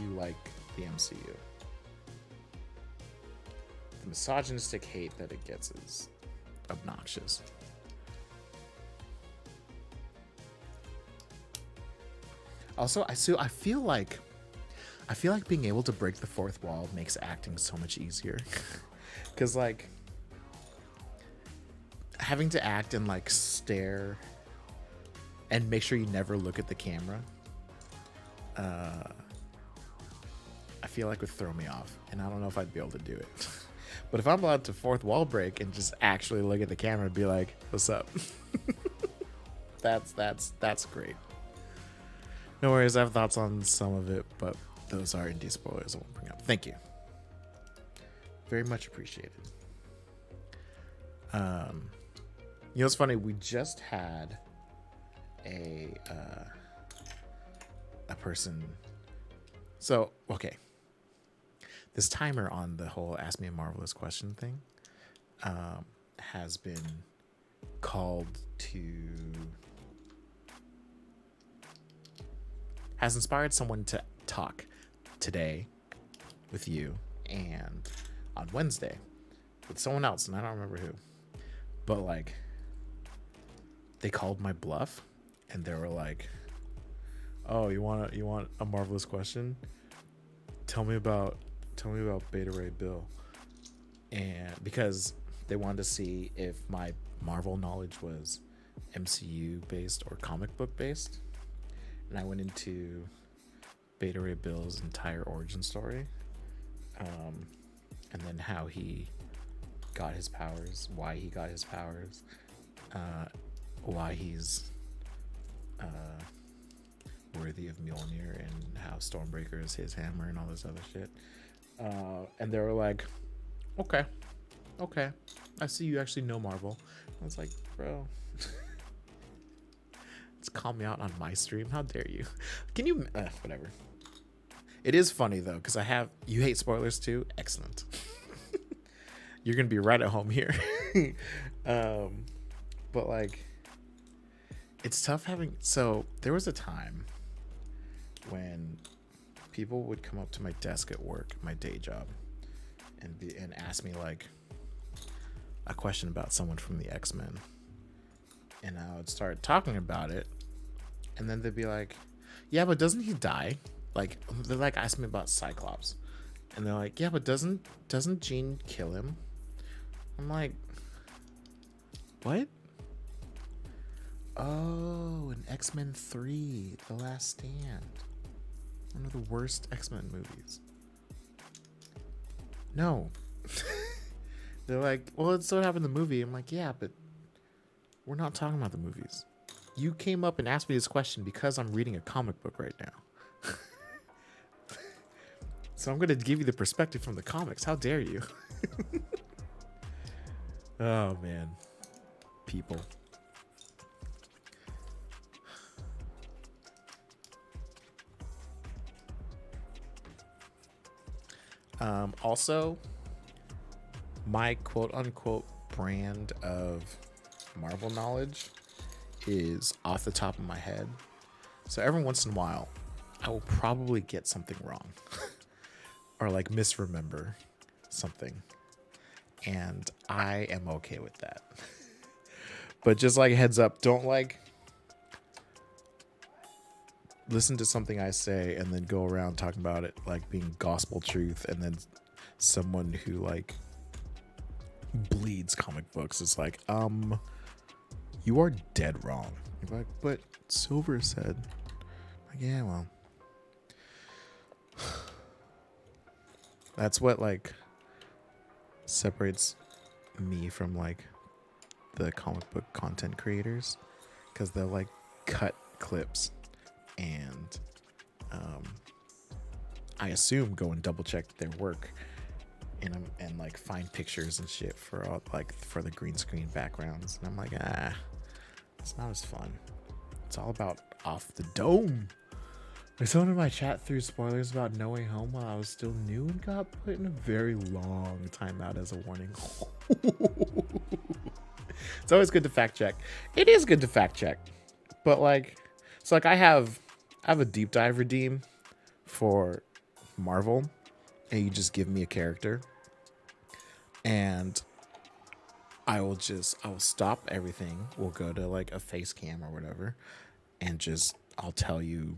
you like the MCU. The misogynistic hate that it gets is obnoxious. Also, I feel like being able to break the fourth wall makes acting so much easier. Cause like having to act and like stare and make sure you never look at the camera, I feel like would throw me off, and I don't know if I'd be able to do it. But if I'm allowed to fourth wall break and just actually look at the camera and be like, "What's up?" that's great. No worries, I have thoughts on some of it, but those are indie spoilers I won't bring up. Thank you. Very much appreciated. You know what's funny? We just had a person. So, okay. This timer on the whole Ask Me a Marvelous Question thing has been called to... has inspired someone to talk today with you and on Wednesday with someone else, and I don't remember who. But like, they called my bluff and they were like, "Oh, you want a marvelous question? Tell me about Beta Ray Bill." And because they wanted to see if my Marvel knowledge was MCU based or comic book based. And I went into Beta Ray Bill's entire origin story, and then how he got his powers, why he got his powers, why he's worthy of Mjolnir, and how Stormbreaker is his hammer and all this other shit. And they were like, okay, I see you actually know Marvel. I was like, bro, just call me out on my stream. How dare you? Can you, whatever. It is funny though, because you hate spoilers too. Excellent. You're going to be right at home here. But like, it's tough so there was a time when people would come up to my desk at work, my day job, and ask me like a question about someone from the X-Men. And I would start talking about it, and then they'd be like, "Yeah, but doesn't he die?" Like, they're like asking me about Cyclops, and they're like, "Yeah, but doesn't Jean kill him?" I'm like, "What?" Oh, in X-Men 3, The Last Stand, one of the worst X-Men movies. No. They're like, "Well, it's what happened in the movie." I'm like, "Yeah, but we're not talking about the movies. You came up and asked me this question because I'm reading a comic book right now." So I'm going to give you the perspective from the comics. How dare you? Oh, man. People. Also, my quote-unquote brand of Marvel knowledge is off the top of my head. So every once in a while, I will probably get something wrong or like misremember something. And I am okay with that. But just like heads up, don't like listen to something I say and then go around talking about it like being gospel truth, and then someone who like bleeds comic books is like, you are dead wrong. You're like, "But Silver said," like, yeah, well, that's what like separates me from like the comic book content creators, because they'll like cut clips and I assume go and double check their work and like find pictures and shit for all, like for the green screen backgrounds, and I'm like, it's not as fun. It's all about off the dome. There's someone in my chat threw spoilers about No Way Home while I was still new and got put in a very long timeout as a warning. It's always good to fact check. It is good to fact check, but like, so like I have a deep dive redeem for Marvel, and you just give me a character, and I will stop everything. We'll go to like a face cam or whatever, and I'll tell you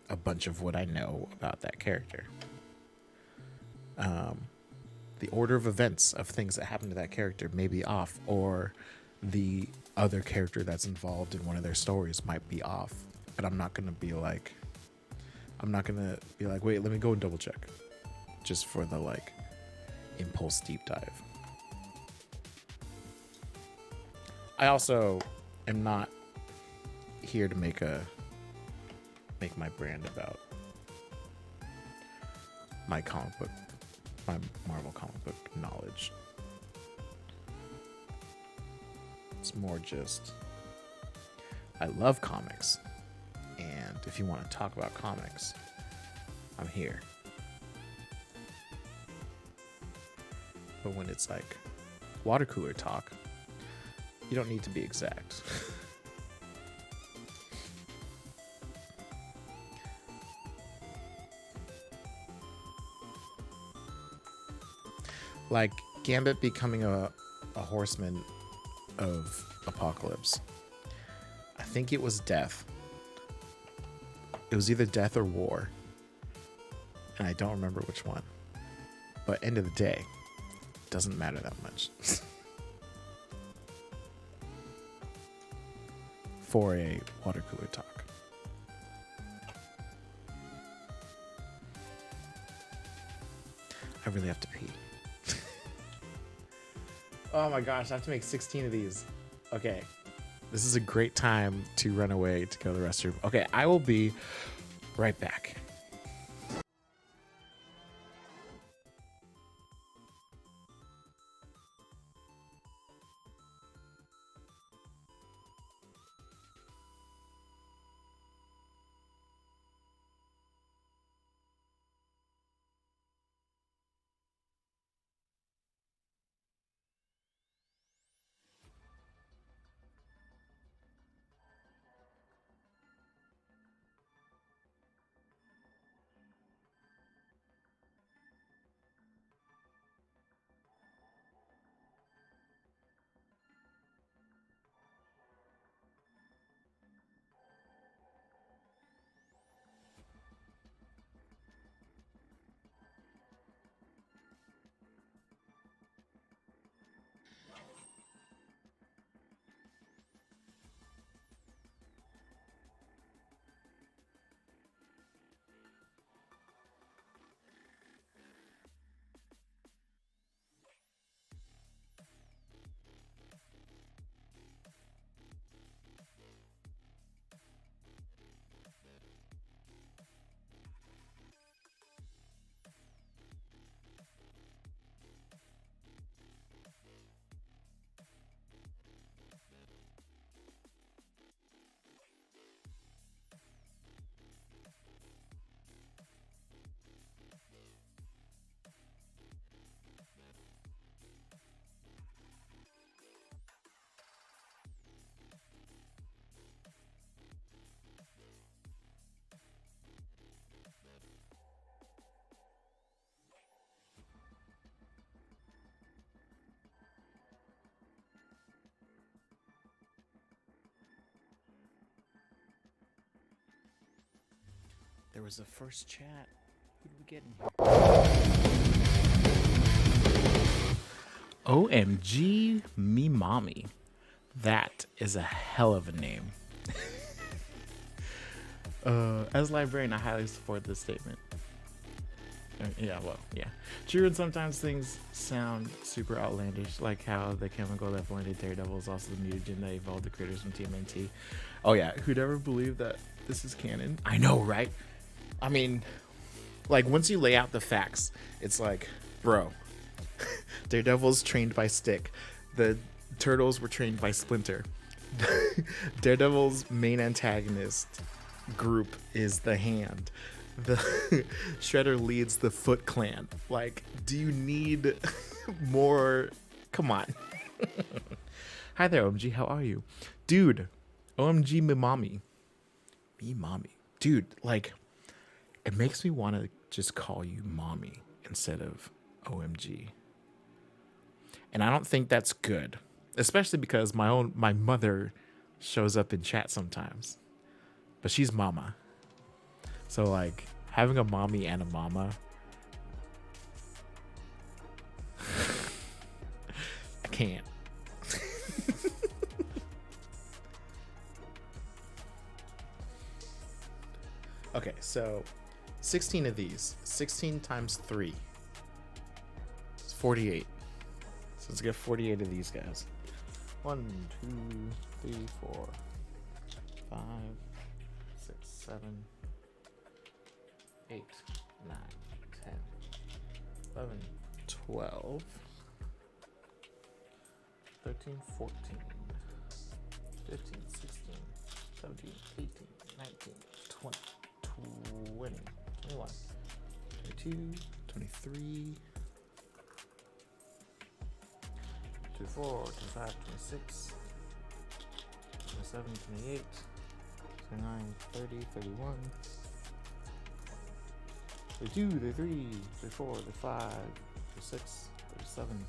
a bunch of what I know about that character. The order of events of things that happen to that character may be off, or the other character that's involved in one of their stories might be off. But I'm not gonna be like, wait, let me go and double check, just for the like impulse deep dive. I also am not here to make my brand about my Marvel comic book knowledge. It's more just, I love comics, and if you want to talk about comics, I'm here. But when it's like water cooler talk, you don't need to be exact. Like Gambit becoming a horseman of Apocalypse. I think it was death. It was either death or war. And I don't remember which one. But end of the day, it doesn't matter that much. For a water cooler talk. I really have to pee. Oh my gosh, I have to make 16 of these. Okay. This is a great time to run away to go to the restroom. Okay, I will be right back. There was a first chat. Who did we get in here? OMG me mommy. That is a hell of a name. As a librarian, I highly support this statement. Yeah. True, and sometimes things sound super outlandish, like how the chemical that blended Daredevil is also the mutagen that evolved the critters from TMNT. Oh yeah, who'd ever believe that this is canon? I know, right? I mean, like, once you lay out the facts, it's like, bro, Daredevil's trained by Stick. The Turtles were trained by Splinter. Daredevil's main antagonist group is the Hand. The Shredder leads the Foot Clan. Like, do you need more? Come on. Hi there, OMG. How are you? Dude, OMG me mommy. Me mommy. Dude, like, it makes me want to just call you mommy instead of OMG. And I don't think that's good, especially because my mother shows up in chat sometimes, but she's mama. So like having a mommy and a mama, I can't. Okay, so 16 of these. 16 times 3. It's 48. So let's get 48 of these guys. 1, 2, 3, 4, 5, 6, 7, 8, 9, 10, 11, 12, 13, 14, 15, 16, 17, 18, 19, 20. 20, 21, 22, 23, 24, 25, 26, 27, 28, 29, 30, 31, 32, 33, 34, 35, 36, 37,